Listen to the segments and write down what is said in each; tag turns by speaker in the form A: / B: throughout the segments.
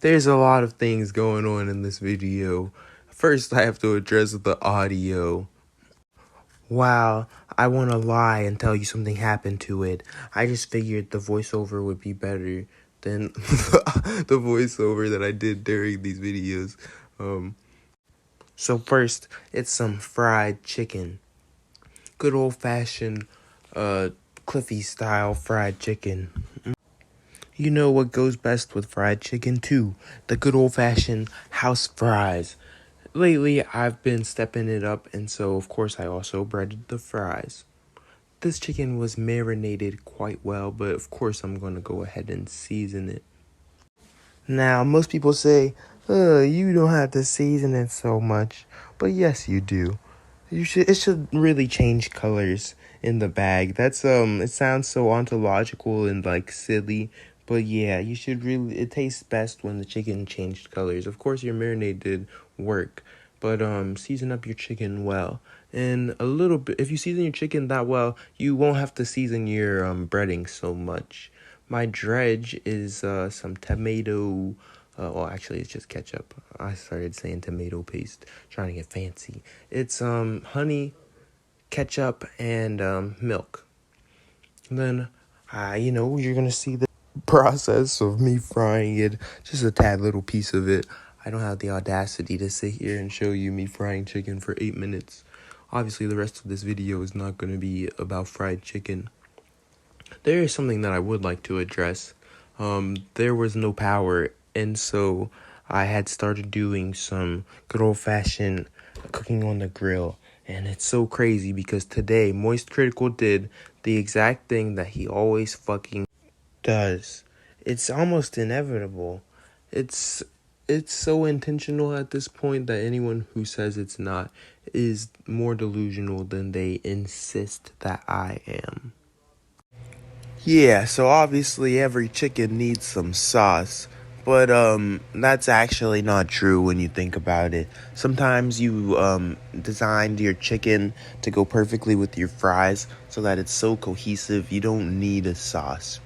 A: There's a lot of things going on in this video. First, I have to address the audio. Wow, I want to lie and tell you something happened to it. I just figured the voiceover would be better than the voiceover that I did during these videos. So first, it's some fried chicken. Good old-fashioned, Cliffy style fried chicken. You know what goes best with fried chicken too? The good old-fashioned house fries. Lately, I've been stepping it up, and so of course I also breaded the fries. This chicken was marinated quite well, but of course I'm going to go ahead and season it. Now, most people say, you don't have to season it so much. But yes, you do. It should really change colors in the bag. It sounds so ontological and like silly, but yeah, it tastes best when the chicken changed colors. Of course, your marinade did work, but season up your chicken well. And a little bit, if you season your chicken that well, you won't have to season your breading so much. My dredge is some tomato. Well, actually, it's just ketchup. I started saying tomato paste, trying to get fancy. It's honey, ketchup, and milk. And then, you're gonna see the process of me frying it. Just a tad little piece of it. I don't have the audacity to sit here and show you me frying chicken for 8 minutes. Obviously, the rest of this video is not going to be about fried chicken. There is something that I would like to address. There was no power, and so I had started doing some good old-fashioned cooking on the grill. And it's so crazy because today, Moist Critical did the exact thing that he always fucking does. It's almost inevitable. It's so intentional at this point that anyone who says it's not is more delusional than they insist that I am. Yeah, so obviously every chicken needs some sauce, but that's actually not true when you think about it. Sometimes you designed your chicken to go perfectly with your fries so that it's so cohesive you don't need a sauce.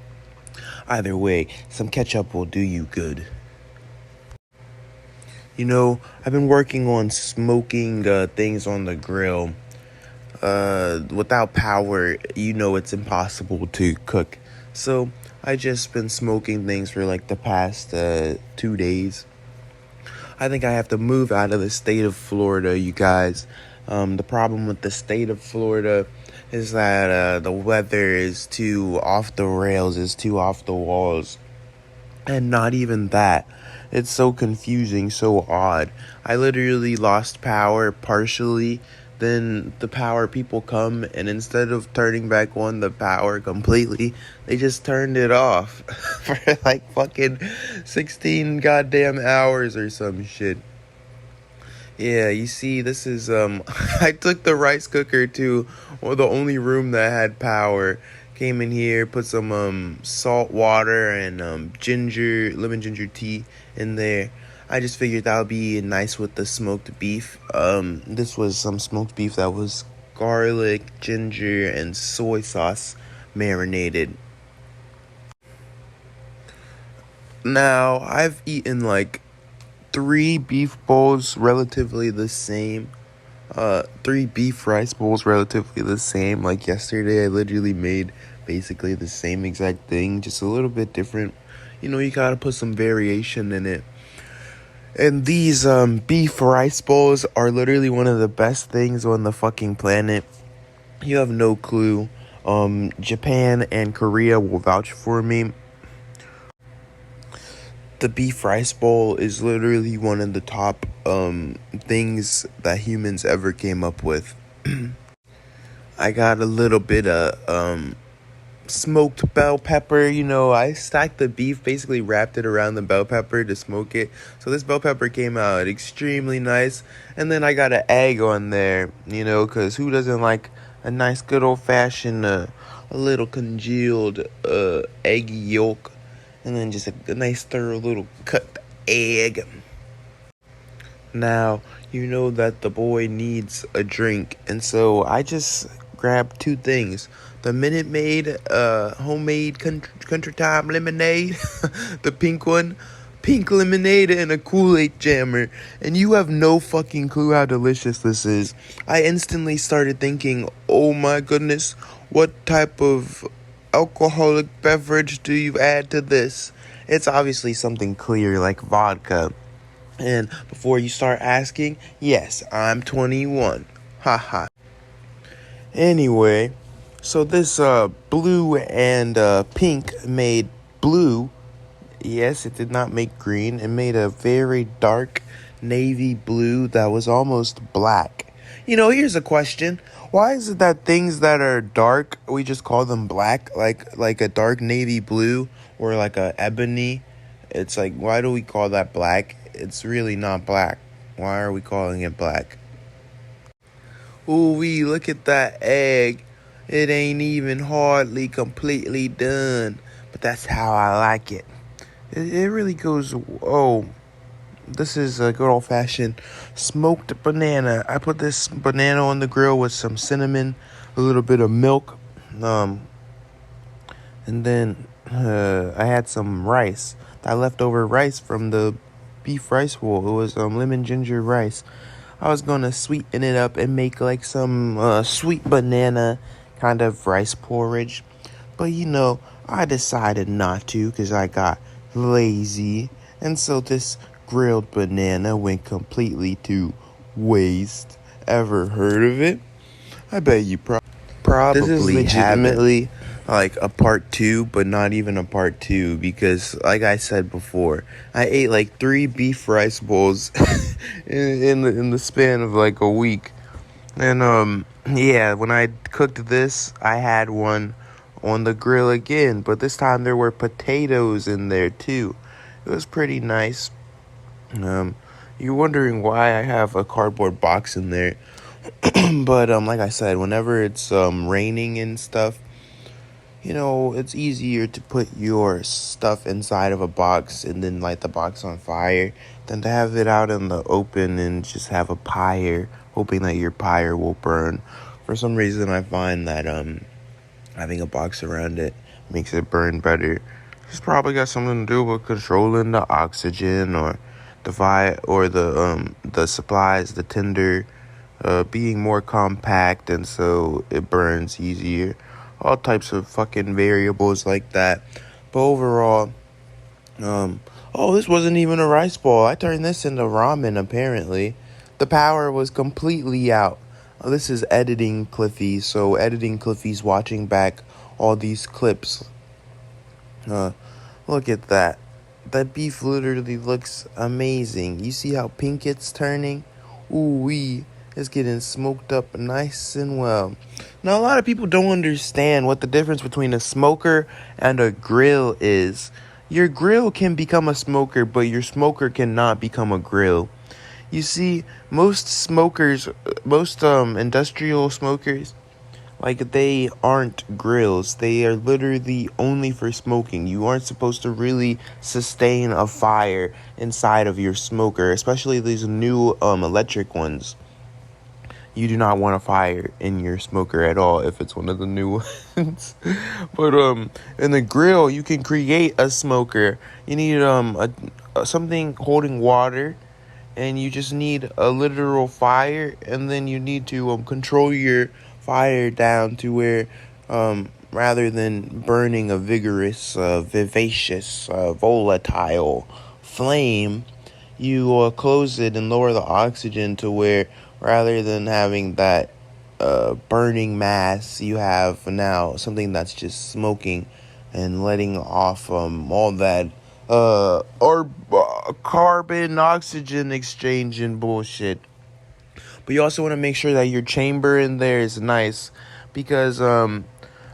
A: Either way, some ketchup will do you good. You know, I've been working on smoking things on the grill. Without power, it's impossible to cook. So I just been smoking things for like the past 2 days. I think I have to move out of the state of Florida, you guys. The problem with the state of Florida is that the weather is too off the rails, is too off the walls. And not even that. It's so confusing, so odd. I literally lost power partially. Then the power people come, and instead of turning back on the power completely, they just turned it off for like fucking 16 goddamn hours or some shit. Yeah, you see, this is, I took the rice cooker to the only room that had power. Came in here, put some, salt water and, lemon ginger tea in there. I just figured that would be nice with the smoked beef. This was some smoked beef that was garlic, ginger, and soy sauce marinated. Now, I've eaten like 3 beef bowls relatively the same. 3 beef rice bowls relatively the same. Like yesterday, I literally made basically the same exact thing, just a little bit different. You gotta put some variation in it. And these beef rice bowls are literally one of the best things on the fucking planet. You have no clue. Japan and Korea will vouch for me. The beef rice bowl is literally one of the top things that humans ever came up with. I got a little bit of smoked bell pepper. I stacked the beef, basically wrapped it around the bell pepper to smoke it. So this bell pepper came out extremely nice. And then I got an egg on there, because who doesn't like a nice good old-fashioned, a little congealed egg yolk. And then just a nice thorough little cut egg. Now, you know that the boy needs a drink. And so I just grabbed 2 things. The Minute Maid homemade country time lemonade. The pink one. pink lemonade and a Kool-Aid jammer, and you have no fucking clue how delicious this is. I instantly started thinking, oh my goodness, what type of alcoholic beverage do you add to this? It's obviously something clear like vodka. And before you start asking, yes, I'm 21. Haha. Anyway, so this blue and pink made blue. Yes, it did not make green. It made a very dark navy blue that was almost black. Here's a question. Why is it that things that are dark, we just call them black? Like a dark navy blue or like a ebony? It's like, why do we call that black? It's really not black. Why are we calling it black? Ooh-wee, look at that egg. It ain't even hardly completely done. But that's how I like it. It really goes, oh, this is a good old-fashioned smoked banana. I put this banana on the grill with some cinnamon, a little bit of milk, and then I had some rice. That leftover rice from the beef rice bowl. It was lemon ginger rice. I was gonna sweeten it up and make like some sweet banana kind of rice porridge. But I decided not to because I got lazy. And so this grilled banana went completely to waste. Ever heard of it? I bet you probably
B: This is legitimately
A: like a part 2, but not even a part 2 because, like I said before, I ate like 3 beef rice bowls in the span of like a week. And yeah, when I cooked this, I had one on the grill again, but this time there were potatoes in there too. It was pretty nice. You're wondering why I have a cardboard box in there. But like I said, whenever it's raining and stuff, it's easier to put your stuff inside of a box and then light the box on fire than to have it out in the open and just have a pyre, hoping that your pyre will burn. For some reason, I find that having a box around it makes it burn better. It's probably got something to do with controlling the oxygen or the supplies, the tinder being more compact, and so it burns easier. All types of fucking variables like that. But overall, this wasn't even a rice ball. I turned this into ramen, apparently. The power was completely out. This is editing Cliffy, so editing Cliffy's watching back all these clips. Look at that. That beef literally looks amazing. You see how pink it's turning? Ooh-wee. It's getting smoked up nice and well. Now, a lot of people don't understand what the difference between a smoker and a grill is. Your grill can become a smoker, but your smoker cannot become a grill. You see, most industrial smokers, like, they aren't grills. They are literally only for smoking. You aren't supposed to really sustain a fire inside of your smoker, especially these new electric ones. You do not want a fire in your smoker at all if it's one of the new ones. But in the grill, you can create a smoker. You need something holding water, and you just need a literal fire, and then you need to control your fire down to where rather than burning a vigorous, vivacious, volatile flame, you close it and lower the oxygen to where rather than having that burning mass, you have now something that's just smoking and letting off all that carbon oxygen exchange and bullshit. But you also want to make sure that your chamber in there is nice, because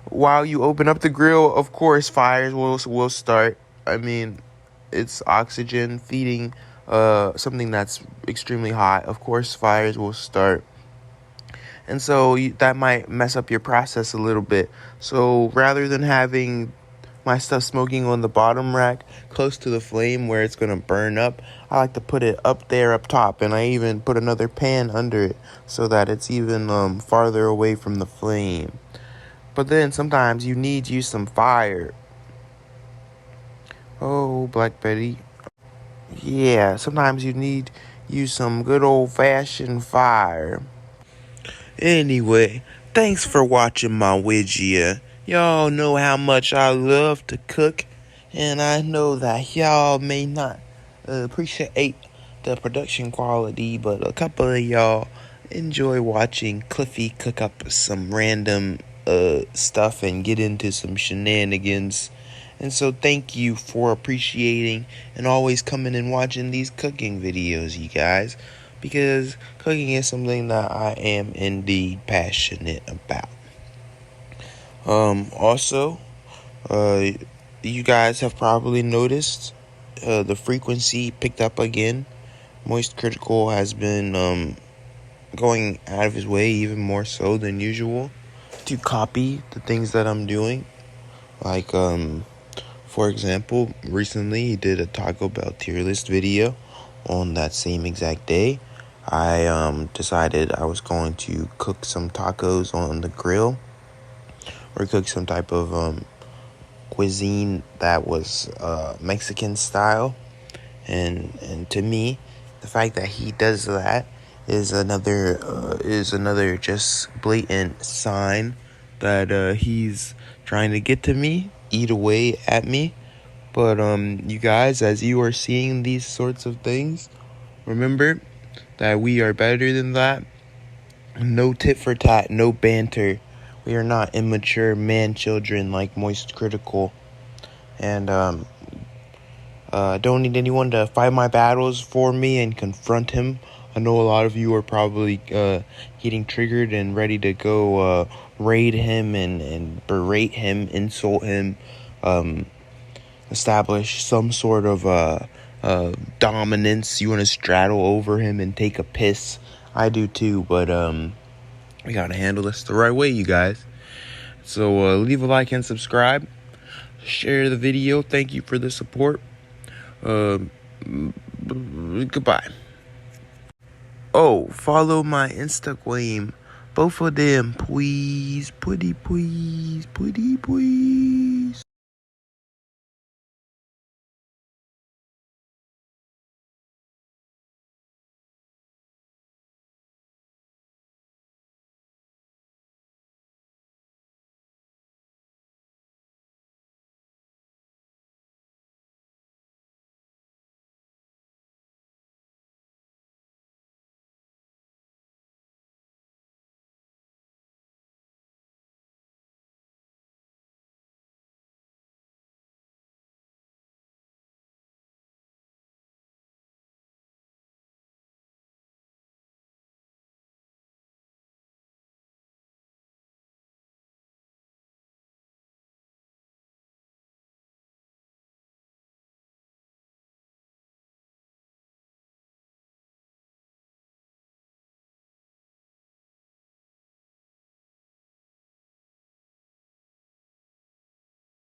A: while you open up the grill, of course fires will start. I mean, it's oxygen feeding something that's extremely hot. Of course fires will start, and so that might mess up your process a little bit. So rather than having my stuff smoking on the bottom rack close to the flame where it's gonna burn up, I like to put it up top, and I even put another pan under it so that it's even farther away from the flame. But then sometimes you need to use some fire. Oh, Black Betty. Yeah, sometimes you need use some good old-fashioned fire. Anyway, thanks for watching my widget. Y'all know how much I love to cook, and I know that y'all may not appreciate the production quality, but a couple of y'all enjoy watching Cliffy cook up some random stuff and get into some shenanigans. And so thank you for appreciating and always coming and watching these cooking videos, you guys, because cooking is something that I am indeed passionate about. Also, uh, you guys have probably noticed the frequency picked up again. Moist Critical has been going out of his way even more so than usual to copy the things that I'm doing. Like, for example, recently he did a Taco Bell tier list video. On that same exact day, I decided I was going to cook some tacos on the grill, or cook some type of cuisine that was Mexican style. And to me, the fact that he does that is another just blatant sign that he's trying to get to me, eat away at me. But you guys, as you are seeing these sorts of things, remember that we are better than that. No tit for tat, no banter. We are not immature man children like Moist Critical. And don't need anyone to fight my battles for me and confront him. I know a lot of you are probably getting triggered and ready to go raid him and berate him, insult him, establish some sort of dominance. You want to straddle over him and take a piss. I do too, but we gotta handle this the right way, you guys. So leave a like and subscribe. Share the video. Thank you for the support. Goodbye. Oh, follow my Instagram. Both of them, please. Pretty please.